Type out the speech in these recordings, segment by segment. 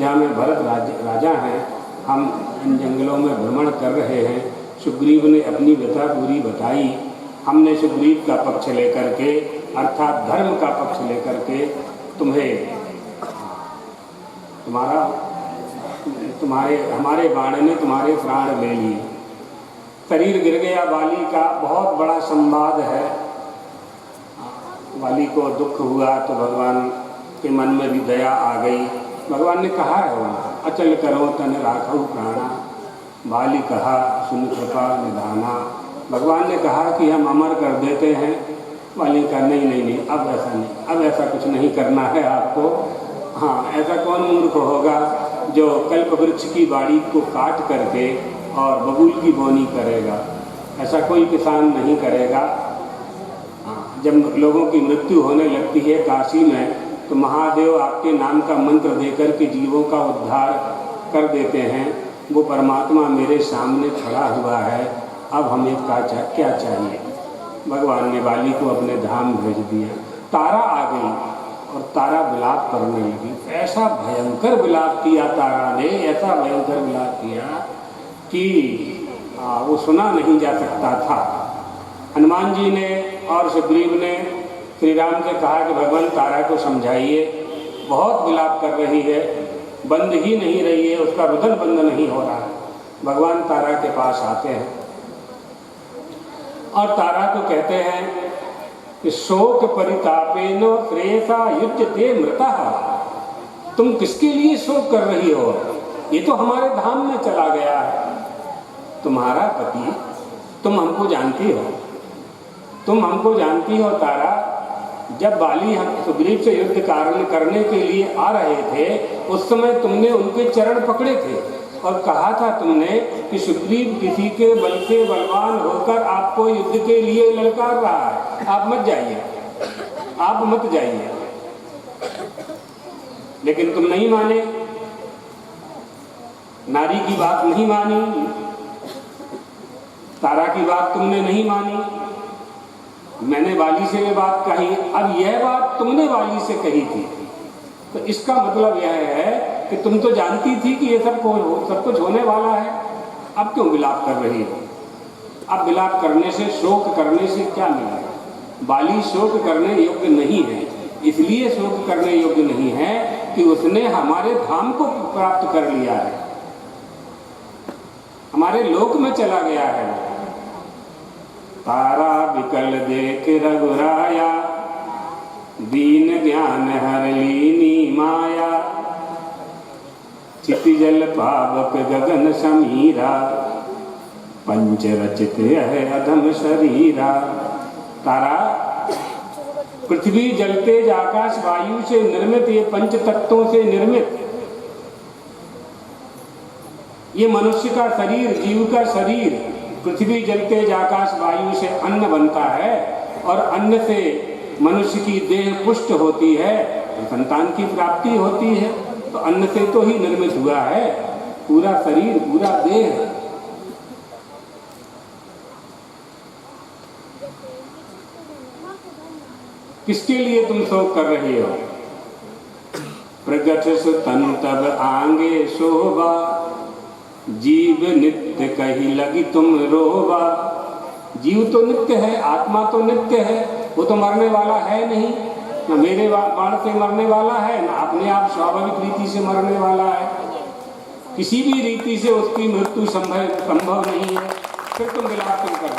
अयोध्या में भरत राजा हैं, हम इन जंगलों में भ्रमण कर रहे हैं। सुग्रीव ने अपनी व्यथा पूरी बताई। हमने सुग्रीव का पक्ष लेकर के अर्थात धर्म का पक्ष लेकर के हमारे बाण ने तुम्हारे प्राण ले लिए। शरीर गिर गया वाली का, बहुत बड़ा संवाद है। वाली को दुख हुआ तो भगवान के मन में भी दया आ गई। भगवान ने कहा है वहाँ, अचल करो तन राखो प्राणा, वाली कहा सुन कृपा निधाना। भगवान ने कहा कि हम अमर कर देते हैं। वाली का नहीं, अब ऐसा नहीं, अब ऐसा कुछ नहीं करना है आपको। हाँ, ऐसा कौन मूर्ख होगा जो कल्प वृक्ष की बाड़ी को काट करके और बबूल की बोनी करेगा? ऐसा कोई किसान नहीं करेगा। हाँ, जब लोगों की मृत्यु होने लगती है काशी में, तो महादेव आपके नाम का मंत्र देकर के जीवों का उद्धार कर देते हैं। वो परमात्मा मेरे सामने खड़ा हुआ है, अब हमें क्या चाहिए? भगवान ने वाली को अपने धाम भेज दिया। तारा आ गई और तारा विलाप करने लगी। ऐसा भयंकर विलाप किया तारा ने, ऐसा भयंकर विलाप किया कि वो सुना नहीं जा सकता था। हनुमान जी ने और सुग्रीव ने श्री राम से कहा कि भगवान तारा को समझाइए, बहुत विलाप कर रही है, बंद ही नहीं रही है, उसका रुदन बंद नहीं हो रहा है। भगवान तारा के पास आते हैं और तारा को कहते हैं कि शोक परितापेन श्रेयसा युज्यते मृतः। तुम किसके लिए शोक कर रही हो? ये तो हमारे धाम में चला गया है। तुम्हारा पति, तुम हमको जानती हो तारा। जब वाली हम सुग्रीव से युद्ध करने के लिए आ रहे थे, उस समय तुमने उनके चरण पकड़े थे और कहा था तुमने कि सुग्रीव किसी के बल से बलवान होकर आपको युद्ध के लिए ललकार रहा है, आप मत जाइए। लेकिन तुम नहीं माने, नारी की बात नहीं मानी, तारा की बात तुमने नहीं मानी। मैंने वाली से ये बात कही, अब यह बात तुमने वाली से कही थी, तो इसका मतलब यह है कि तुम तो जानती थी कि ये सब कुछ होने वाला है। अब क्यों विलाप कर रही हो? अब विलाप करने से, शोक करने से क्या मिलेगा? वाली शोक करने योग्य नहीं है। इसलिए शोक करने योग्य नहीं है कि उसने हमारे धाम को प्राप्त कर लिया है, हमारे लोक में चला गया है। तारा विकल देख रघुराया, दीन ज्ञान हर लीनी माया, चिति जल पावक गगन समीरा, पंच रचित है अधम शरीरा। तारा पृथ्वी जल तेज आकाश वायु से निर्मित, ये पंच तत्वों से निर्मित ये मनुष्य का शरीर, जीव का शरीर, पृथ्वी जल तेज आकाश वायु से अन्न बनता है और अन्न से मनुष्य की देह पुष्ट होती है, संतान की प्राप्ति होती है। तो अन्न से तो ही निर्मित हुआ है पूरा शरीर, पूरा देह। किसके लिए तुम शोक कर रहे हो? प्रगट सुतन तब आंगे शोभा, जीव नित्य कही लगी तुम रोबा। जीव तो नित्य है, आत्मा तो नित्य है, वो तो मरने वाला है नहीं, न मेरे बाण से मरने वाला है, न अपने आप स्वाभाविक रीति से मरने वाला है। किसी भी रीति से उसकी मृत्यु संभव नहीं है। फिर तुम विलाप क्यों कर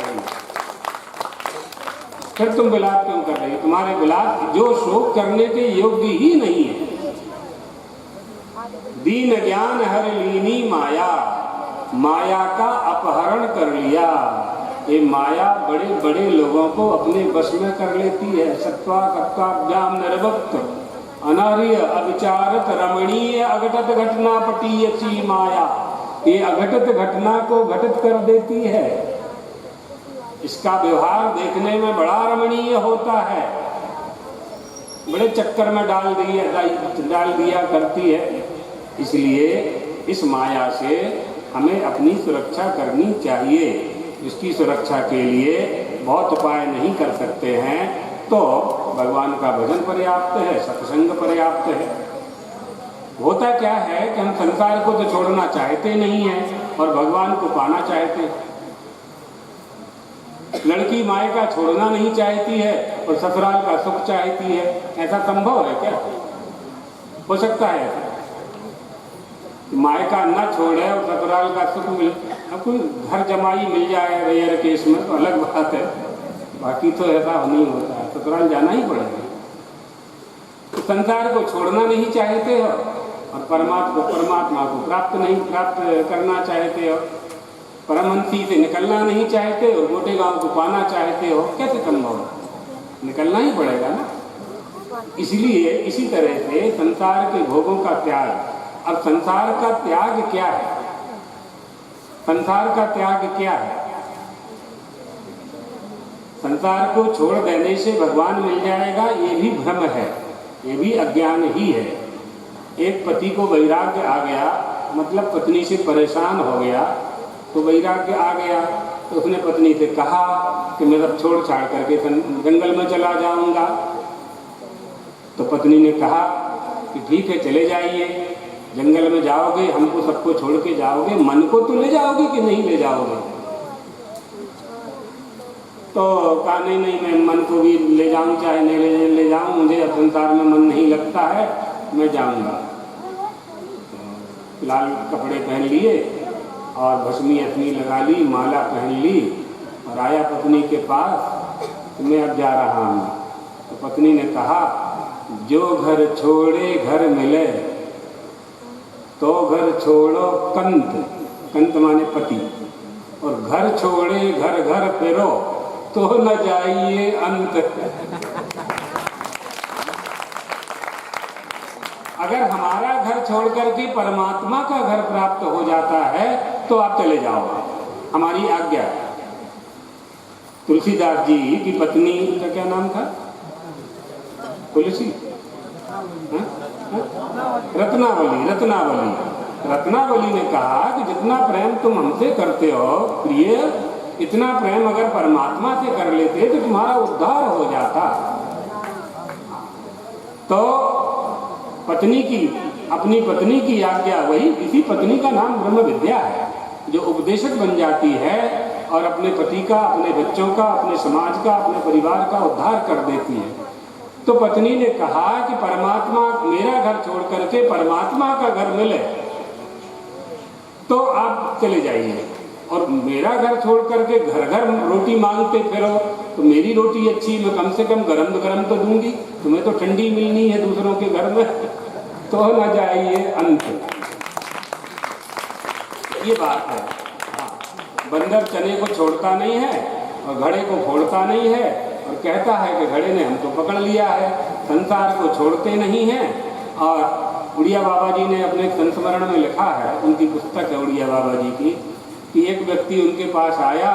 रही हो? तुम्हारे विलाप जो शोक करने के योग्य ही नहीं है। दीन ज्ञान हर लीनी माया, माया का अपहरण कर लिया। ये माया बड़े बड़े लोगों को अपने वश में कर लेती है। सत्वा सत्वाभ्याम निर्वक्त अनार्य अविचारत रमणीय अघटत घटना पटीयसी माया। ये अघटित घटना को घटित कर देती है। इसका व्यवहार देखने में बड़ा रमणीय होता है, बड़े चक्कर में डाल दिया करती है। इसलिए इस माया से हमें अपनी सुरक्षा करनी चाहिए। इसकी सुरक्षा के लिए बहुत उपाय नहीं कर सकते हैं, तो भगवान का भजन पर्याप्त है, सत्संग पर्याप्त है। होता क्या है कि हम संसार को तो छोड़ना चाहते नहीं हैं और भगवान को पाना चाहते हैं। लड़की मायका छोड़ना नहीं चाहती है और ससुराल का सुख चाहती है। ऐसा संभव है क्या? हो सकता है ऐसा? मायका न छोड़े और ससुराल का सुख मिले। अब कोई घर जमाई मिल जाए रेयर केस में तो अलग बात है, बाकी तो ऐसा नहीं होता है, ससुराल जाना ही पड़ेगा। तो संसार को छोड़ना नहीं चाहते हो और परमात्मा को प्राप्त करना चाहते हो, परमहंसी से निकलना नहीं चाहते और गोटे गांव को पाना चाहते हो। कैसे संभव है? निकलना ही पड़ेगा ना। इसलिए इसी तरह से संसार के भोगों का त्याग। अब संसार का त्याग क्या है? संसार का त्याग क्या है? संसार को छोड़ देने से भगवान मिल जाएगा, ये भी भ्रम है, ये भी अज्ञान ही है। एक पति को वैराग्य आ गया, मतलब पत्नी से परेशान हो गया तो वैराग्य आ गया, तो उसने पत्नी से कहा कि मैं सब छोड़ छाड़ करके जंगल में चला जाऊंगा। तो पत्नी ने कहा कि ठीक है चले जाइए, जंगल में जाओगे, हमको सबको छोड़ के जाओगे, मन को तो ले जाओगे कि नहीं ले जाओगे? तो कहा नहीं मैं मन को भी ले जाऊं चाहे नहीं ले जाऊं, मुझे अब संसार में मन नहीं लगता है, मैं जाऊंगा। लाल कपड़े पहन लिए और भस्मी अथनी लगा ली, माला पहन ली और आया पत्नी के पास कि मैं अब जा रहा हूँ। तो पत्नी ने कहा जो घर छोड़े घर मिले तो घर छोड़ो कंत, कंत माने पति, और घर छोड़े घर घर फिरो तो न जाइए अंत। अगर हमारा घर छोड़ करके परमात्मा का घर प्राप्त हो जाता है तो आप चले जाओ, हमारी आज्ञा। तुलसीदास जी की पत्नी का क्या नाम था? तुलसी, रत्नावली ने कहा कि जितना प्रेम तुम हमसे करते हो प्रिय, इतना प्रेम अगर परमात्मा से कर लेते तो तुम्हारा उद्धार हो जाता। तो पत्नी की, अपनी पत्नी की आज्ञा, वही इसी पत्नी का नाम ब्रह्म विद्या है, जो उपदेशक बन जाती है और अपने पति का, अपने बच्चों का, अपने समाज का, अपने परिवार का उद्धार कर देती है। तो पत्नी ने कहा कि परमात्मा, मेरा घर छोड़ करके परमात्मा का घर मिले तो आप चले जाइए, और मेरा घर छोड़ करके घर घर रोटी मांगते फिरो तो मेरी रोटी अच्छी, मैं कम से कम गरम तो दूंगी, तुम्हें तो ठंडी मिलनी है दूसरों के घर में, तो न जाइए अंत। ये बात है। बंदर चने को छोड़ता नहीं है और घड़े को फोड़ता नहीं है और कहता है कि घड़े ने हमको पकड़ लिया है। संसार को छोड़ते नहीं हैं। और उड़िया बाबा जी ने अपने संस्मरण में लिखा है, उनकी पुस्तक है उड़िया बाबा जी की, कि एक व्यक्ति उनके पास आया,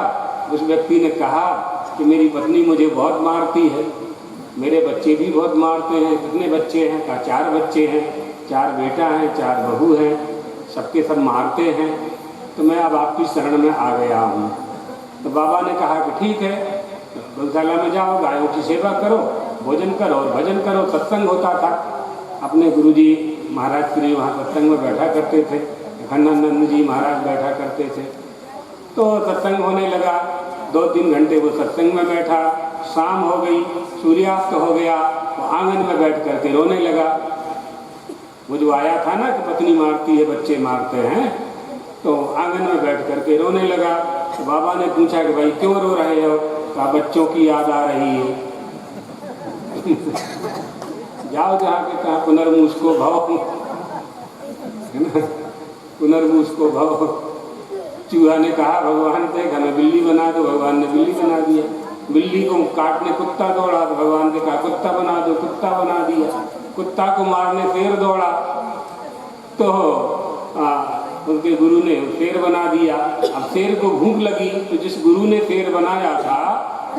उस व्यक्ति ने कहा कि मेरी पत्नी मुझे बहुत मारती है, मेरे बच्चे भी बहुत मारते हैं। कितने बच्चे हैं? कहा 4 बच्चे हैं, 4 बेटा हैं, 4 बहू हैं, सबके सब मारते हैं, तो मैं अब आपकी शरण में आ गया हूँ। तो बाबा ने कहा कि ठीक है, गौशाला में जाओ, गायों की सेवा करो, भोजन करो और भजन करो। सत्संग होता था, अपने गुरुजी महाराज श्री वहाँ सत्संग में बैठा करते थे, अखंडानंद जी महाराज बैठा करते थे। तो सत्संग होने लगा, 2-3 घंटे वो सत्संग में बैठा। शाम हो गई, सूर्यास्त हो गया, तो आंगन में बैठ करके रोने लगा। वो जो आया था ना कि पत्नी मारती है, बच्चे मारते हैं, तो आंगन में बैठ करके रोने लगा। तो बाबा ने पूछा कि भाई क्यों रो रहे हो? कहा बच्चों की याद आ रही है। जाओ जहाँ के कहा पुनर्मुस्को भव, पुनर्मुस्को भव। चूहा ने कहा भगवान से हमें बिल्ली बना दो, भगवान ने बिल्ली बना दिया। बिल्ली को काटने कुत्ता दौड़ा तो भगवान ने कहा कुत्ता बना दो, कुत्ता बना दिया। कुत्ता को मारने शेर दौड़ा तो उनके गुरु ने शेर बना दिया। अब शेर को भूख लगी तो जिस गुरु ने शेर बनाया था,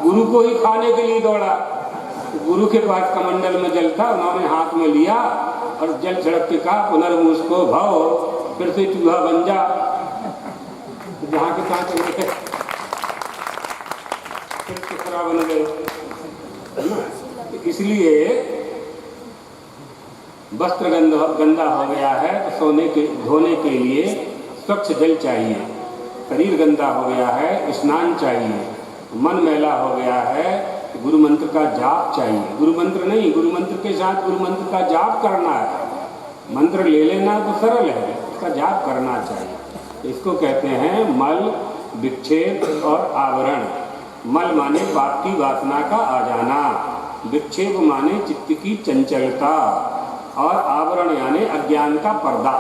गुरु को ही खाने के लिए दौड़ा। तो गुरु के पास कमंडल में जल था, उन्होंने हाथ में लिया और जल छिड़क के कहा पुनर्मुस्को भव, फिर से चूहा बन जा। जहाँ के तहाँ चले गए, फिर चुकरा बन गए। इसलिए वस्त्र गंदा हो गया है तो धोने के लिए स्वच्छ जल चाहिए। शरीर गंदा हो गया है स्नान चाहिए। मन मैला हो गया है गुरु मंत्र का जाप चाहिए। गुरु मंत्र नहीं, गुरु मंत्र के साथ गुरु मंत्र का जाप करना है। मंत्र ले लेना तो सरल है, इसका जाप करना चाहिए। इसको कहते हैं मल, विक्षेप और आवरण। मल माने पाप की वासना का आ जाना, विक्षेप माने चित्त की चंचलता, और आवरण यानी अज्ञान का पर्दा,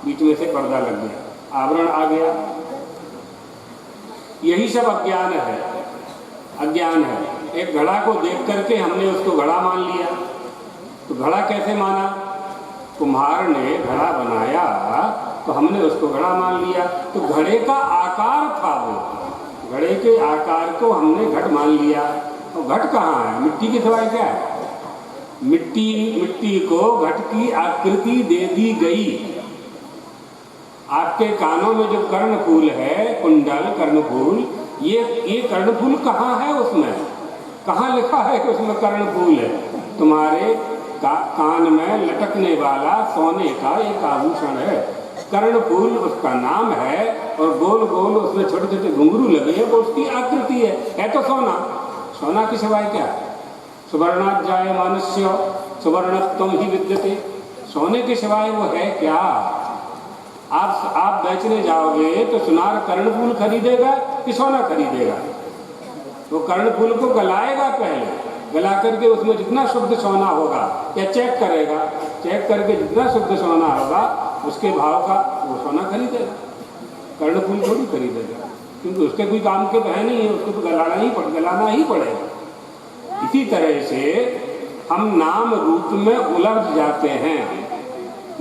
बीच में से पर्दा लग गया, आवरण आ गया। यही सब अज्ञान है, अज्ञान है। एक घड़ा को देख करके हमने उसको घड़ा मान लिया। तो घड़ा कैसे माना? कुम्हार ने घड़ा बनाया तो हमने उसको घड़ा मान लिया। तो घड़े का आकार था वो, घड़े के आकार को हमने घट मान लिया। तो घट कहाँ है? मिट्टी के सिवाय क्या है? मिट्टी को घट की आकृति दे दी गई। आपके कानों में जो कर्णफूल है, कुंडल कर्णफूल, ये कर्णफूल कहाँ है? उसमें कहाँ लिखा है कि उसमें कर्णफूल है? तुम्हारे कान में लटकने वाला सोने का एक आभूषण है, कर्णफूल उसका नाम है, और गोल गोल उसमें छोटे छोटे घुंघरू लगे हैं, वो उसकी आकृति है तो सोना। सोना के सिवाय क्या है? सुवर्णात् जायमानस्य सुवर्णत्वं ही विद्यते। सोने के सिवाय वो है क्या? आप बेचने जाओगे तो सुनार कर्णफूल खरीदेगा कि सोना खरीदेगा? वो कर्णफूल को गलाएगा पहले, गला करके उसमें जितना शुद्ध सोना होगा, या चेक करेगा, चेक करके जितना शुद्ध सोना होगा उसके भाव का वो सोना खरीदेगा। कर्णफूल थोड़ी खरीदेगा, क्योंकि उसके कोई काम के तो है नहीं है, उसको तो गलाना ही पड़ेगा। इसी तरह से हम नाम रूप में उलझ जाते हैं।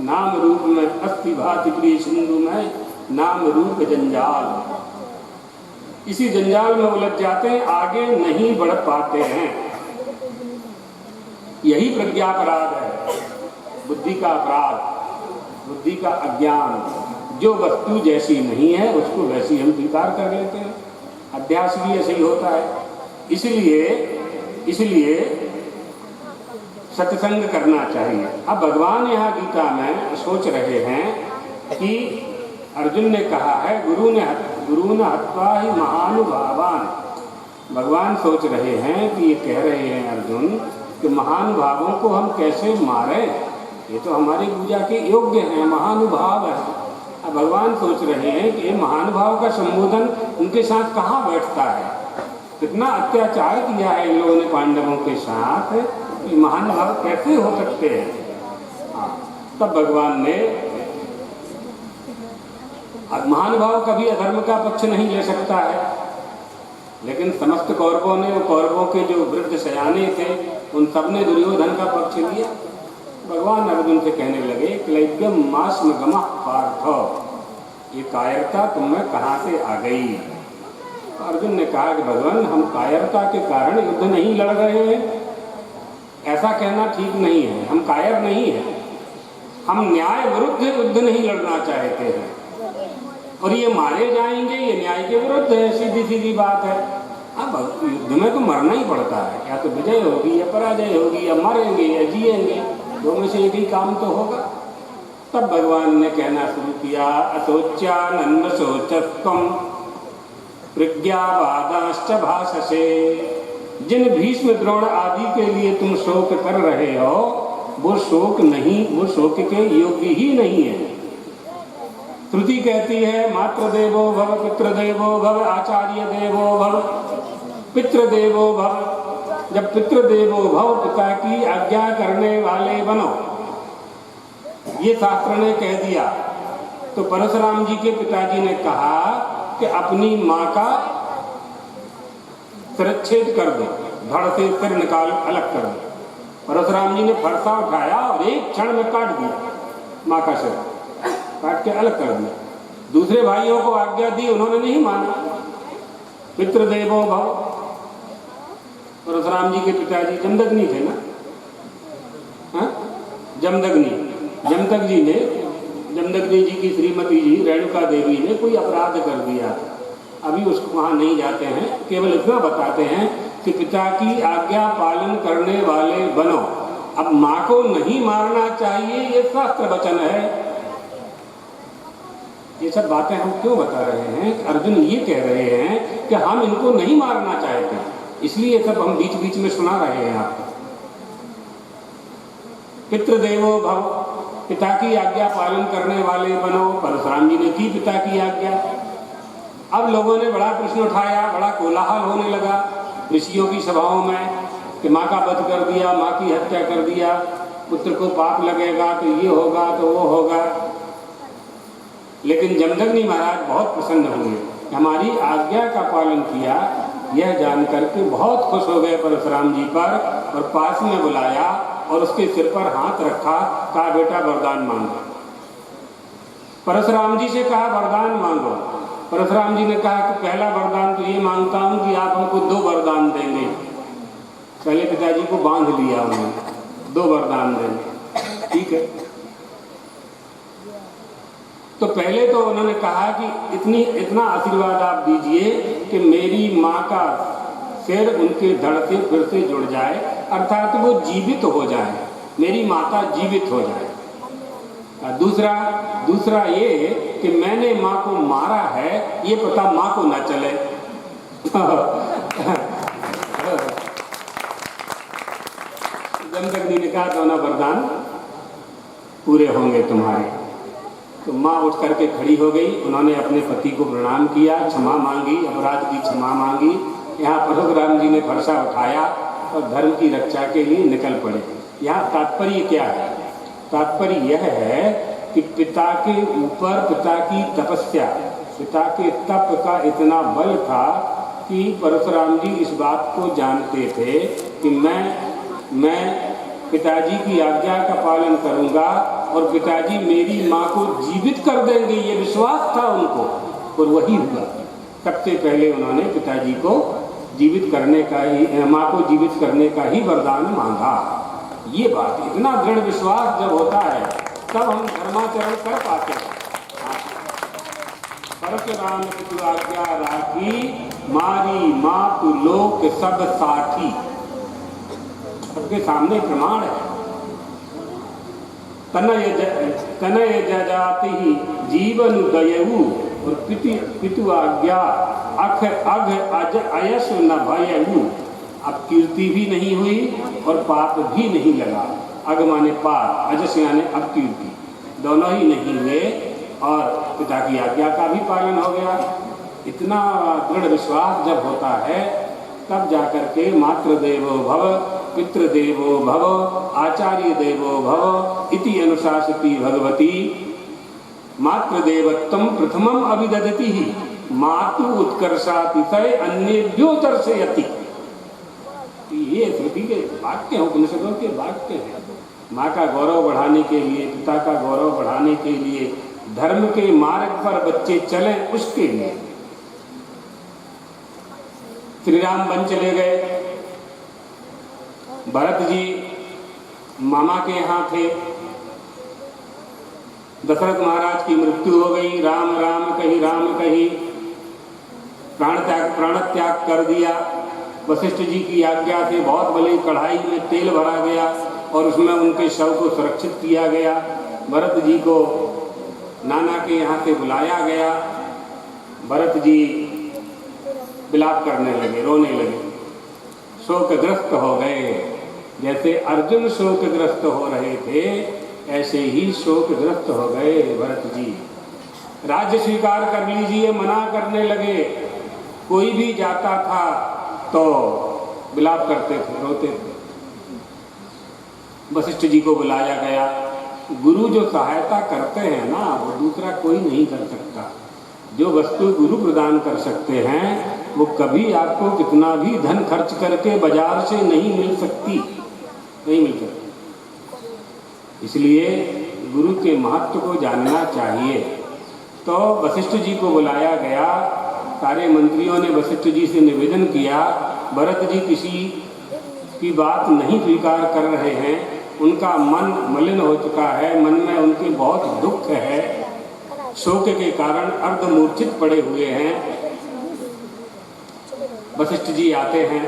नाम रूप में अस्थि भाति प्रिय सिंधु में नाम रूप जंजाल, इसी जंजाल में उलझ जाते हैं, आगे नहीं बढ़ पाते हैं। यही प्रज्ञापराध है, बुद्धि का अपराध, बुद्धि का अज्ञान। जो वस्तु जैसी नहीं है उसको वैसी हम स्वीकार कर लेते हैं। अध्यास भी ऐसे ही होता है। इसलिए सत्संग करना चाहिए। अब भगवान यहाँ गीता में सोच रहे हैं कि अर्जुन ने कहा है गुरु न हत्वा ही महानुभावान। भगवान सोच रहे हैं कि ये कह रहे हैं अर्जुन कि महानुभावों को हम कैसे मारें, ये तो हमारी पूजा के योग्य हैं, महानुभाव है। अब भगवान सोच रहे हैं कि महानुभाव का संबोधन उनके साथ कहाँ बैठता है। कितना अत्याचार किया है इन लोगों ने पांडवों के साथ, महानुभाव कैसे हो सकते हैं। तब भगवान ने, महानुभाव कभी अधर्म का पक्ष नहीं ले सकता है, लेकिन समस्त कौरवों ने, कौरवों के जो वृद्ध सयाने थे उन सब ने दुर्योधन का पक्ष लिया। भगवान अर्जुन से कहने लगे क्लैब्यम मास्म गमः पार्थ, ये कायरता तुम में कहाँ से आ गई? अर्जुन ने कहा कि भगवान हम कायरता के कारण युद्ध नहीं लड़ रहे हैं, ऐसा कहना ठीक नहीं है। हम कायर नहीं हैं, हम न्याय विरुद्ध युद्ध नहीं लड़ना चाहते हैं, और ये मारे जाएंगे ये न्याय के विरुद्ध है, सीधी सीधी बात है। अब युद्ध में तो मरना ही पड़ता है, या तो विजय होगी या पराजय होगी, या मरेंगे या जिएंगे, दो में से एक ही काम तो होगा। तब भगवान ने कहना शुरू किया असोच्यानन्द सोचस्त्वं प्रज्ञावादाश्च भाषसे। जिन भीष्म द्रोण आदि के लिए तुम शोक कर रहे हो वो शोक नहीं, वो शोक के योग्य ही नहीं है। श्रुति कहती है मातृदेवो भव पितृदेवो भव आचार्य देवो भव पितृदेवो भव। जब पितृदेवो भव, पिता की आज्ञा करने वाले बनो, ये शास्त्र ने कह दिया। तो परशुराम जी के पिताजी ने कहा कि अपनी माँ का सिरच्छेद कर दो, धड़ से सिर निकाल अलग कर दो। परशुराम जी ने फरसा उठाया और एक क्षण में काट दिया माँ का सिर, काट के अलग कर दिया। दूसरे भाइयों को आज्ञा दी, उन्होंने नहीं माना। पितृदेवो भव, परशुराम जी के पिताजी जमदग्नि थे ना, जमदग्नि जी की श्रीमती जी रेणुका देवी ने कोई अपराध कर दिया। अभी उसको वहाँ नहीं जाते हैं, केवल इतना बताते हैं कि पिता की आज्ञा पालन करने वाले बनो। अब माँ को नहीं मारना चाहिए ये शास्त्र वचन है। ये सब बातें हम क्यों बता रहे हैं? अर्जुन ये कह रहे हैं कि हम इनको नहीं मारना चाहते, इसलिए ये सब हम बीच बीच में सुना रहे हैं आपको। पितृदेवो भव, पिता की आज्ञा पालन करने वाले बनो। परशुराम जी ने की पिता की आज्ञा। अब लोगों ने बड़ा प्रश्न उठाया, बड़ा कोलाहल होने लगा ऋषियों की सभाओं में कि माँ का वध कर दिया, माँ की हत्या कर दिया, पुत्र को पाप लगेगा, तो ये होगा तो वो होगा। लेकिन जमदग्नि महाराज बहुत प्रसन्न हुए, हमारी आज्ञा का पालन किया। यह जानकर के बहुत खुश हो गए परशुराम जी पर, और पास में बुलाया और उसके सिर पर हाथ रखा, कहा बेटा वरदान मांगो। परशुराम जी से कहा वरदान मांगो। परशुराम जी ने कहा कि पहला वरदान तो ये मांगता हूँ कि आप हमको 2 वरदान देंगे। पहले पिताजी को बांध लिया उन्होंने, 2 वरदान देंगे, ठीक है। तो पहले तो उन्होंने कहा कि इतना आशीर्वाद आप दीजिए कि मेरी माँ का सिर उनके धड़ से फिर से जुड़ जाए, अर्थात वो जीवित हो जाए, मेरी माता जीवित हो जाए। दूसरा ये कि मैंने माँ को मारा है ये पता माँ को ना चले। जमदग्नि ने कहा दोनों वरदान पूरे होंगे तुम्हारे। तो माँ उठ करके खड़ी हो गई, उन्होंने अपने पति को प्रणाम किया, क्षमा मांगी, अपराध की क्षमा मांगी। यहाँ परशुराम जी ने फरसा उठाया और धर्म की रक्षा के लिए निकल पड़े। यहाँ तात्पर्य क्या है? तात्पर्य यह है कि पिता के ऊपर पिता की तपस्या, पिता के तप का इतना बल था कि परशुराम जी इस बात को जानते थे कि मैं पिताजी की आज्ञा का पालन करूंगा और पिताजी मेरी माँ को जीवित कर देंगे, ये विश्वास था उनको, और वही हुआ। सबसे पहले उन्होंने पिताजी को जीवित करने का ही, माँ को जीवित करने का ही वरदान मांगा। ये बात, इतना दृढ़ विश्वास जब होता है तब हम धर्माचरण कर पाते हैं। परशुराम की आज्ञा राखी, मारी मातु लोक सब साथी, सबके सामने प्रमाण है। तनय जजाति जीवन दयऊ और पितु आज्ञा अख अघ अज अयस न भयऊ। अब कीर्ति भी नहीं हुई और पाप भी नहीं लगा। अग माने पाप, अजस यानी अब कीर्ति, दोनों ही नहीं हुए और पिता की आज्ञा का भी पालन हो गया। इतना दृढ़ विश्वास जब होता है तब जाकर के मातृदेवो भव, पितृदेवो भव, आचार्य देवो भव इति अनुशासति भगवती। मातृदेवत्वं प्रथमम अभिदधति ही मातु उत्कर्षातिशय अन्येभ्यो दर्शयति। ये श्रुति के वाक्य हैं, उपनिषदों के वाक्य हैं। माँ का गौरव बढ़ाने के लिए, पिता का गौरव बढ़ाने के लिए, धर्म के मार्ग पर बच्चे चलें उसके लिए। श्री राम वन चले गए, भरत जी मामा के यहाँ थे, दशरथ महाराज की मृत्यु हो गई, राम राम कही प्राण त्याग कर दिया। वशिष्ठ जी की आज्ञा से बहुत बड़ी कढ़ाई में तेल भरा गया और उसमें उनके शव को सुरक्षित किया गया। भरत जी को नाना के यहाँ से बुलाया गया। भरत जी विलाप करने लगे, रोने लगे, शोकग्रस्त हो गए। जैसे अर्जुन शोकग्रस्त हो रहे थे ऐसे ही शोकग्रस्त हो गए भरत जी। राज्य स्वीकार कर लीजिए मना करने लगे। कोई भी जाता था तो विलाप करते थे, रोते थे। वशिष्ठ जी को बुलाया गया। गुरु जो सहायता करते हैं ना, वो दूसरा कोई नहीं कर सकता। जो वस्तु गुरु प्रदान कर सकते हैं वो कभी आपको कितना भी धन खर्च करके बाजार से नहीं मिल सकती, नहीं मिल सकती। इसलिए गुरु के महत्व को जानना चाहिए। तो वशिष्ठ जी को बुलाया गया। सारे मंत्रियों ने वशिष्ठ जी से निवेदन किया, भरत जी किसी की बात नहीं स्वीकार कर रहे हैं, उनका मन मलिन हो चुका है, मन में उनके बहुत दुख है, शोक के कारण अर्धमूर्छित पड़े हुए हैं। वशिष्ठ जी आते हैं,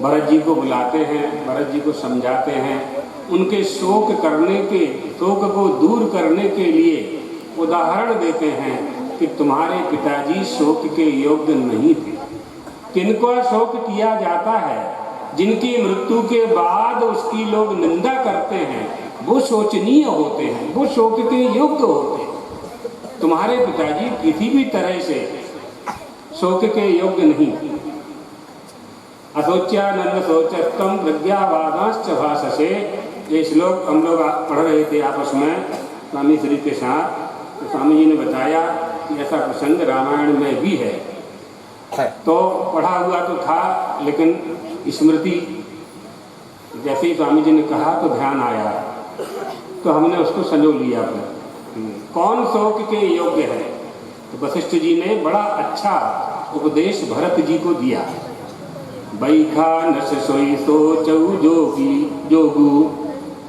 भरत जी को बुलाते हैं, भरत जी को समझाते हैं, उनके शोक को दूर करने के लिए उदाहरण देते हैं कि तुम्हारे पिताजी शोक के योग्य नहीं थे। किनको शोक किया जाता है? जिनकी मृत्यु के बाद उसकी लोग निंदा करते हैं, वो शोचनीय होते हैं, वो शोक के योग्य होते हैं। तुम्हारे पिताजी किसी भी तरह से शोक के योग्य नहीं। अशोच्यानंद शोचस्तम प्रज्ञावादांश्च भाषसे, ये श्लोक हम लोग पढ़ रहे थे आपस में स्वामी श्री के साथ। तो स्वामी जी ने बताया कि ऐसा प्रसंग रामायण में भी है। तो पढ़ा हुआ तो था, लेकिन स्मृति जैसे ही स्वामी जी ने कहा तो ध्यान आया, तो हमने उसको संजो लिया। कौन शोक के योग्य है? तो वशिष्ठ जी ने बड़ा अच्छा उपदेश भरत जी को दिया। बैखानस सोई सोचौ जोगी जोगु,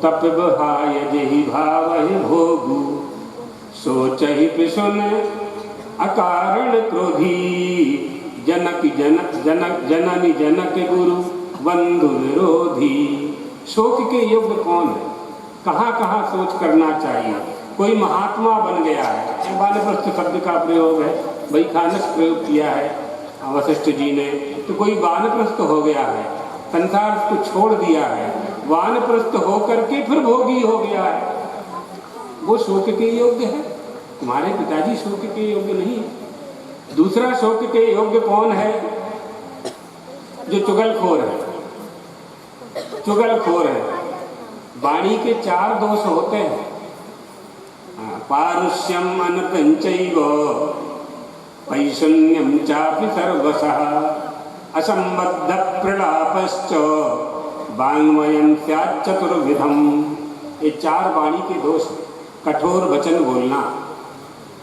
तप बहाय जेहि भावहि भोगु, सोचहि पिसुन अकारण क्रोधी, जननी जनक गुरु बंधु विरोधी। शोक के योग्य कौन है? कहाँ कहाँ सोच करना चाहिए? कोई महात्मा बन गया है, वानप्रस्थ शब्द का प्रयोग है, बैखानस प्रयोग किया है वशिष्ठ जी ने, तो कोई वानप्रस्थ हो गया है, संसार को छोड़ दिया है, वानप्रस्थ होकर के फिर भोगी हो गया है, वो शोक के योग्य है। तुम्हारे पिताजी शोक के योग्य नहीं है। दूसरा शोक के योग्य कौन है? जो चुगलखोर है। चुगलखोर है। वाणी के 4 दोष होते हैं, पारुष्यम अनपंचैव, पैशून्यम चापि सर्वशः, असंबद्ध प्रलापश्च, वाङ्मयं स्यात् चतुर्विधम्। ये 4 वाणी के दोष। कठोर वचन बोलना,